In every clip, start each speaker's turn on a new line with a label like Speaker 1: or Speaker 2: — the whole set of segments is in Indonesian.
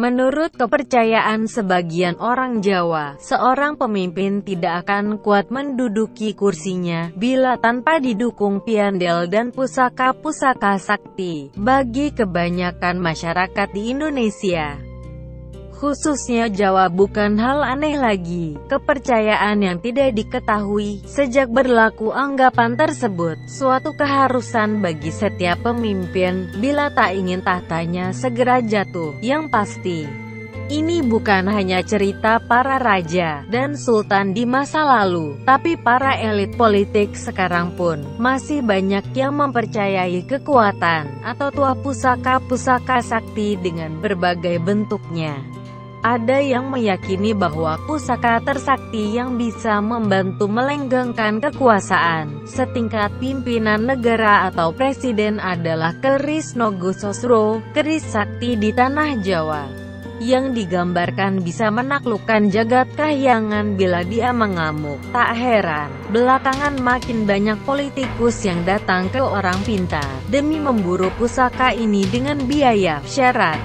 Speaker 1: Menurut kepercayaan sebagian orang Jawa, seorang pemimpin tidak akan kuat menduduki kursinya bila tanpa didukung piandel dan pusaka-pusaka sakti. Bagi kebanyakan masyarakat di Indonesia, khususnya Jawa, bukan hal aneh lagi. Kepercayaan yang tidak diketahui sejak berlaku anggapan tersebut suatu keharusan bagi setiap pemimpin bila tak ingin tahtanya segera jatuh. Yang pasti, ini bukan hanya cerita para raja dan sultan di masa lalu, tapi para elit politik sekarang pun masih banyak yang mempercayai kekuatan atau tuah pusaka-pusaka sakti dengan berbagai bentuknya. Ada yang meyakini bahwa pusaka tersakti yang bisa membantu melenggangkan kekuasaan setingkat pimpinan negara atau presiden adalah keris Nogososro, keris sakti di tanah Jawa, yang digambarkan bisa menaklukkan jagat kahyangan bila dia mengamuk. Tak heran, belakangan makin banyak politikus yang datang ke orang pintar demi memburu pusaka ini dengan biaya, syarat,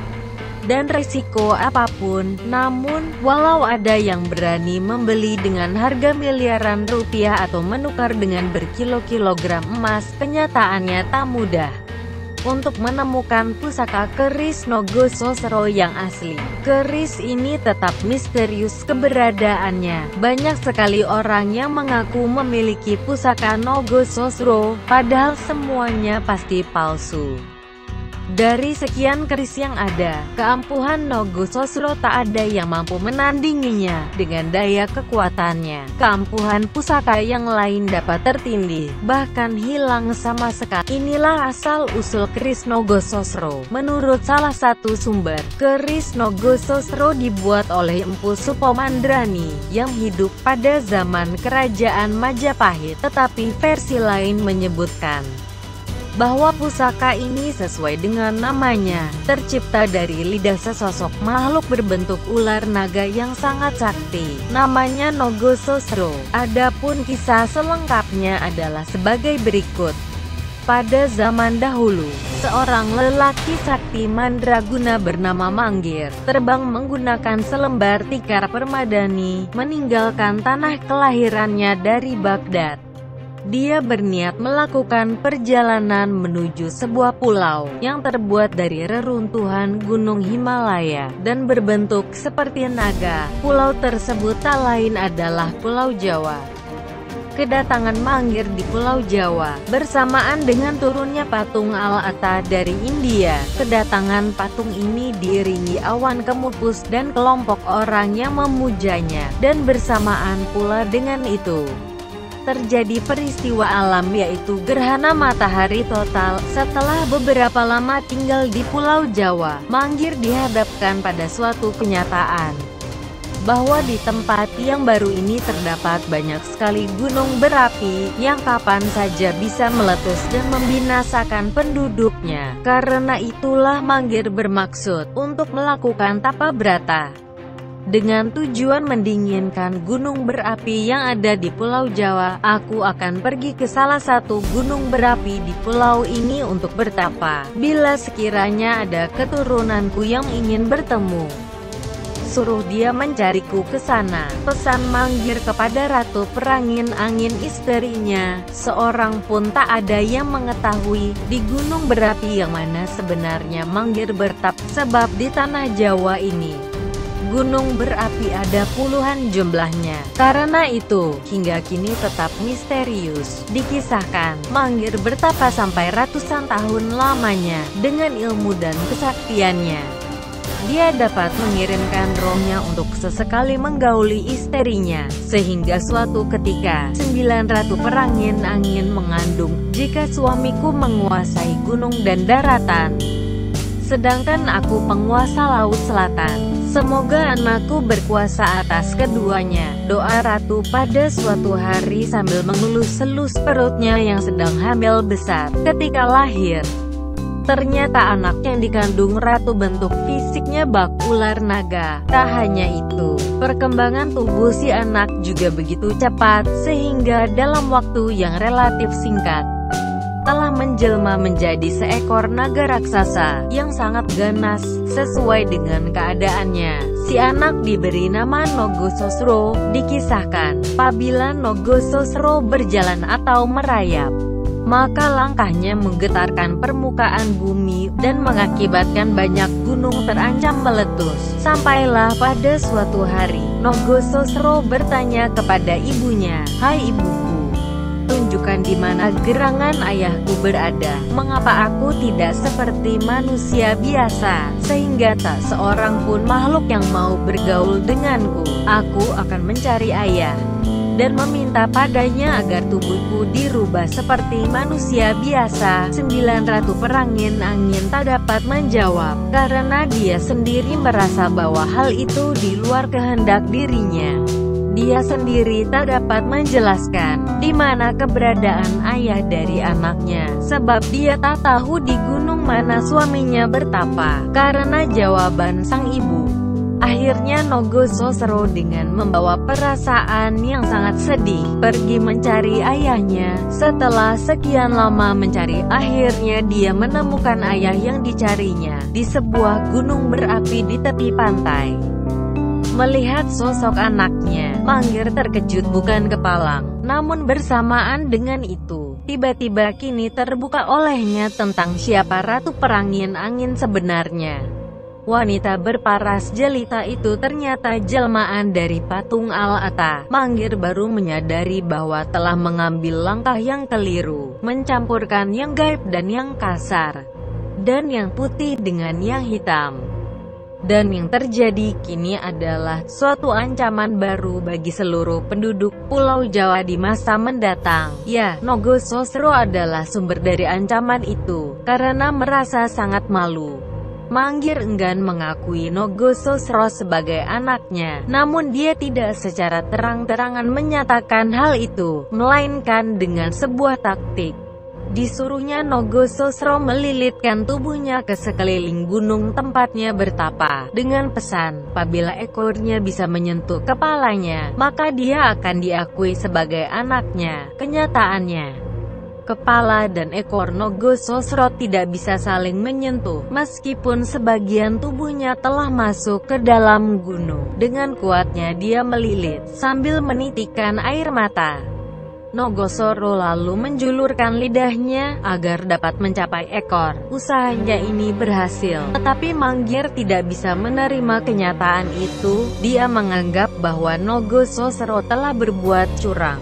Speaker 1: dan resiko apapun. Namun, walau ada yang berani membeli dengan harga miliaran rupiah atau menukar dengan berkilo-kilogram emas, kenyataannya tak mudah untuk menemukan pusaka keris Nogososro yang asli. Keris ini tetap misterius keberadaannya. Banyak sekali orang yang mengaku memiliki pusaka Nogososro, padahal semuanya pasti palsu. Dari sekian keris yang ada, keampuhan Nogososro tak ada yang mampu menandinginya. Dengan daya kekuatannya, keampuhan pusaka yang lain dapat tertindih, bahkan hilang sama sekali. Inilah asal-usul keris Nogososro. Menurut salah satu sumber, keris Nogososro dibuat oleh Empu Supomandrani yang hidup pada zaman Kerajaan Majapahit. Tetapi versi lain menyebutkan bahwa pusaka ini sesuai dengan namanya, tercipta dari lidah sesosok makhluk berbentuk ular naga yang sangat sakti. Namanya Nogososro. Adapun kisah selengkapnya adalah sebagai berikut. Pada zaman dahulu, seorang lelaki sakti mandraguna bernama Manggir terbang menggunakan selembar tikar permadani meninggalkan tanah kelahirannya dari Baghdad. Dia berniat melakukan perjalanan menuju sebuah pulau yang terbuat dari reruntuhan gunung Himalaya dan berbentuk seperti naga. Pulau tersebut tak lain adalah Pulau Jawa. Kedatangan Manggir di Pulau Jawa bersamaan dengan turunnya patung Al-Atta dari India. Kedatangan patung ini diiringi awan kemupus dan kelompok orang yang memujanya, dan bersamaan pula dengan itu terjadi peristiwa alam, yaitu gerhana matahari total. Setelah beberapa lama tinggal di Pulau Jawa, Manggir dihadapkan pada suatu kenyataan bahwa di tempat yang baru ini terdapat banyak sekali gunung berapi yang kapan saja bisa meletus dan membinasakan penduduknya. Karena itulah Manggir bermaksud untuk melakukan tapa brata dengan tujuan mendinginkan gunung berapi yang ada di Pulau Jawa. Aku akan pergi ke salah satu gunung berapi di pulau ini untuk bertapa. Bila sekiranya ada keturunanku yang ingin bertemu, suruh dia mencariku ke sana. Pesan Manggir kepada Ratu Perangin Angin, istrinya. Seorang pun tak ada yang mengetahui di gunung berapi yang mana sebenarnya Manggir bertapa, sebab di tanah Jawa ini gunung berapi ada puluhan jumlahnya. Karena itu, hingga kini tetap misterius. Dikisahkan, Manggir bertapa sampai ratusan tahun lamanya. Dengan ilmu dan kesaktiannya, dia dapat mengirimkan rohnya untuk sesekali menggauli istrinya. Sehingga suatu ketika, 9 Ratu Perangin Angin mengandung, "Jika suamiku menguasai gunung dan daratan, sedangkan aku penguasa laut selatan, semoga anakku berkuasa atas keduanya," doa ratu pada suatu hari sambil mengelus-elus perutnya yang sedang hamil besar. Ketika lahir, ternyata anak yang dikandung ratu bentuk fisiknya bak ular naga. Tak hanya itu, perkembangan tubuh si anak juga begitu cepat, sehingga dalam waktu yang relatif singkat, telah menjelma menjadi seekor naga raksasa yang sangat ganas. Sesuai dengan keadaannya, si anak diberi nama Nogososro. Dikisahkan, apabila Nogososro berjalan atau merayap, maka langkahnya menggetarkan permukaan bumi dan mengakibatkan banyak gunung terancam meletus. Sampailah pada suatu hari, Nogososro bertanya kepada ibunya, "Hai ibuku, tunjukkan di mana gerangan ayahku berada. Mengapa aku tidak seperti manusia biasa, sehingga tak seorang pun makhluk yang mau bergaul denganku? Aku akan mencari ayah dan meminta padanya agar tubuhku dirubah seperti manusia biasa." 9 Ratu Perangin Angin tak dapat menjawab, karena dia sendiri merasa bahwa hal itu di luar kehendak dirinya. Dia sendiri tak dapat menjelaskan di mana keberadaan ayah dari anaknya, sebab dia tak tahu di gunung mana suaminya bertapa. Karena jawaban sang ibu, akhirnya Nogososro dengan membawa perasaan yang sangat sedih pergi mencari ayahnya. Setelah sekian lama mencari, akhirnya dia menemukan ayah yang dicarinya di sebuah gunung berapi di tepi pantai. Melihat sosok anaknya, Manggir terkejut bukan kepalang. Namun bersamaan dengan itu, tiba-tiba kini terbuka olehnya tentang siapa Ratu Perangin Angin sebenarnya. Wanita berparas jelita itu ternyata jelmaan dari patung Al-Ata. Manggir baru menyadari bahwa telah mengambil langkah yang keliru, mencampurkan yang gaib dan yang kasar, dan yang putih dengan yang hitam. Dan yang terjadi kini adalah suatu ancaman baru bagi seluruh penduduk Pulau Jawa di masa mendatang. Ya, Nogososro adalah sumber dari ancaman itu. Karena merasa sangat malu, Manggir enggan mengakui Nogososro sebagai anaknya. Namun dia tidak secara terang-terangan menyatakan hal itu, melainkan dengan sebuah taktik. Disuruhnya Nogososro melilitkan tubuhnya ke sekeliling gunung tempatnya bertapa, dengan pesan, apabila ekornya bisa menyentuh kepalanya, maka dia akan diakui sebagai anaknya. Kenyataannya, kepala dan ekor Nogososro tidak bisa saling menyentuh, meskipun sebagian tubuhnya telah masuk ke dalam gunung. Dengan kuatnya dia melilit, sambil menitikkan air mata. Nogososro lalu menjulurkan lidahnya, agar dapat mencapai ekor. Usahanya ini berhasil, tetapi Manggir tidak bisa menerima kenyataan itu. Dia menganggap bahwa Nogososro telah berbuat curang.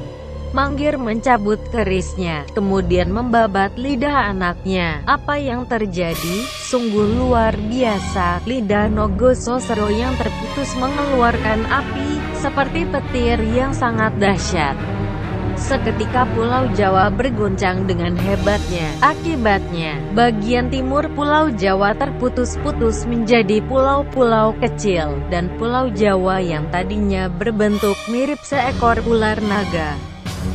Speaker 1: Manggir mencabut kerisnya, kemudian membabat lidah anaknya. Apa yang terjadi? Sungguh luar biasa. Lidah Nogososro yang terputus mengeluarkan api, seperti petir yang sangat dahsyat. Seketika Pulau Jawa berguncang dengan hebatnya. Akibatnya, bagian timur Pulau Jawa terputus-putus menjadi pulau-pulau kecil, dan Pulau Jawa yang tadinya berbentuk mirip seekor ular naga,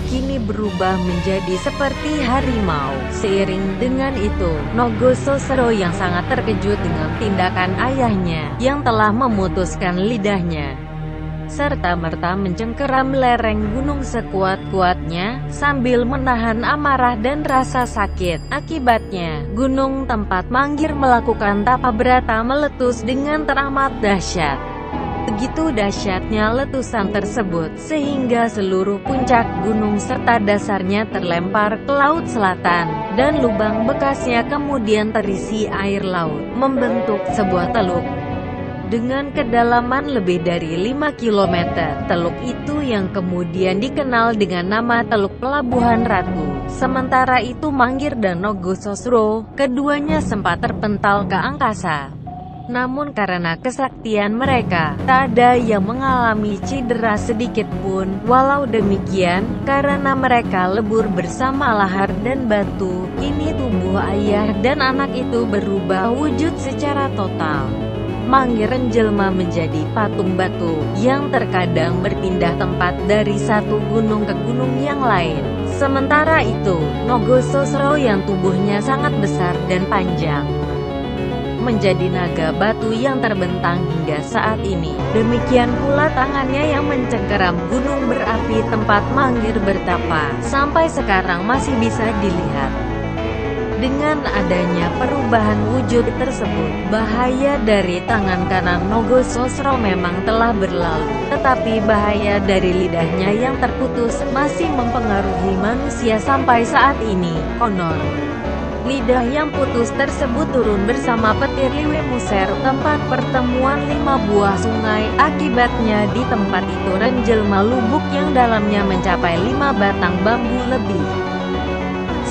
Speaker 1: kini berubah menjadi seperti harimau. Seiring dengan itu, Nogososro yang sangat terkejut dengan tindakan ayahnya, yang telah memutuskan lidahnya, serta-merta mencengkeram lereng gunung sekuat-kuatnya, sambil menahan amarah dan rasa sakit. Akibatnya, gunung tempat Manggir melakukan tapa berata meletus dengan teramat dahsyat. Begitu dahsyatnya letusan tersebut, sehingga seluruh puncak gunung serta dasarnya terlempar ke laut selatan, dan lubang bekasnya kemudian terisi air laut, membentuk sebuah teluk dengan kedalaman lebih dari 5 km. Teluk itu yang kemudian dikenal dengan nama Teluk Pelabuhan Ratu. Sementara itu Manggir dan Nogososro, keduanya sempat terpental ke angkasa. Namun karena kesaktian mereka, tak ada yang mengalami cedera sedikit pun. Walau demikian, karena mereka lebur bersama lahar dan batu, kini tubuh ayah dan anak itu berubah wujud secara total. Manggir menjelma menjadi patung batu, yang terkadang berpindah tempat dari satu gunung ke gunung yang lain. Sementara itu, Nogososro yang tubuhnya sangat besar dan panjang, menjadi naga batu yang terbentang hingga saat ini. Demikian pula tangannya yang mencengkeram gunung berapi tempat Manggir bertapa, sampai sekarang masih bisa dilihat. Dengan adanya perubahan wujud tersebut, bahaya dari tangan kanan Nogososro memang telah berlalu, tetapi bahaya dari lidahnya yang terputus masih mempengaruhi manusia sampai saat ini. Konon, lidah yang putus tersebut turun bersama petir Liwe Muser, tempat pertemuan 5 buah sungai. Akibatnya di tempat itu menjelma lubuk yang dalamnya mencapai 5 batang bambu lebih.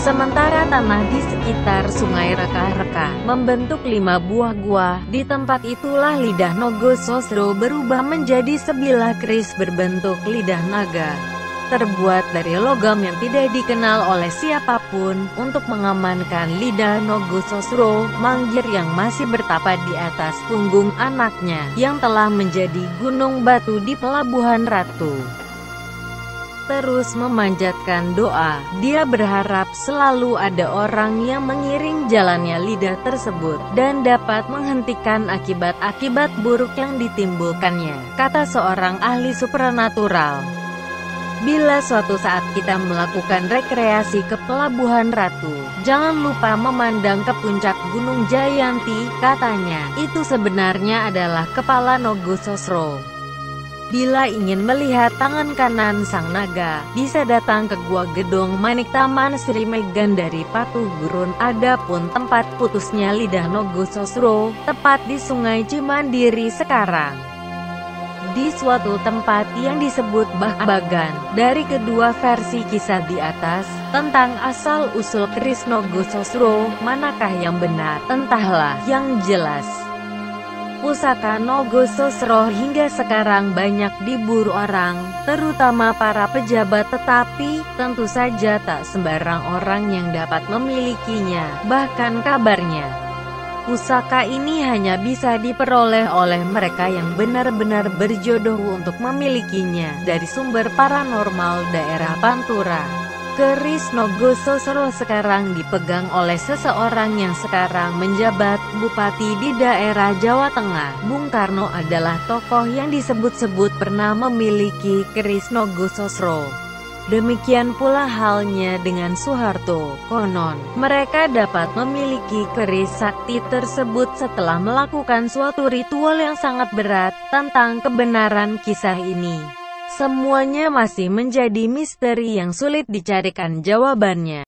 Speaker 1: Sementara tanah di sekitar sungai Reka-Reka membentuk 5 buah gua. Di tempat itulah lidah Nogososro berubah menjadi sebilah keris berbentuk lidah naga, terbuat dari logam yang tidak dikenal oleh siapapun. Untuk mengamankan lidah Nogososro, Manggir yang masih bertapa di atas punggung anaknya, yang telah menjadi gunung batu di Pelabuhan Ratu, terus memanjatkan doa. Dia berharap selalu ada orang yang mengiring jalannya lidah tersebut, dan dapat menghentikan akibat-akibat buruk yang ditimbulkannya. Kata seorang ahli supranatural, bila suatu saat kita melakukan rekreasi ke Pelabuhan Ratu, jangan lupa memandang ke puncak Gunung Jayanti, katanya. Itu sebenarnya adalah kepala Nogososro. Bila ingin melihat tangan kanan sang naga, bisa datang ke Gua Gedong Manik Taman Sri Megan dari Patuh Gurun. Adapun tempat putusnya lidah Nogososro, tepat di Sungai Cimandiri sekarang, di suatu tempat yang disebut Bagan. Dari kedua versi kisah di atas, tentang asal-usul keris Nogososro, manakah yang benar? Entahlah. Yang jelas, pusaka Nogososro hingga sekarang banyak diburu orang, terutama para pejabat, tetapi tentu saja tak sembarang orang yang dapat memilikinya. Bahkan kabarnya, pusaka ini hanya bisa diperoleh oleh mereka yang benar-benar berjodoh untuk memilikinya. Dari sumber paranormal daerah Pantura, keris Nogososro sekarang dipegang oleh seseorang yang sekarang menjabat bupati di daerah Jawa Tengah. Bung Karno adalah tokoh yang disebut-sebut pernah memiliki keris Nogososro. Demikian pula halnya dengan Soeharto. Konon, mereka dapat memiliki keris sakti tersebut setelah melakukan suatu ritual yang sangat berat. Tentang kebenaran kisah ini, semuanya masih menjadi misteri yang sulit dicarikan jawabannya.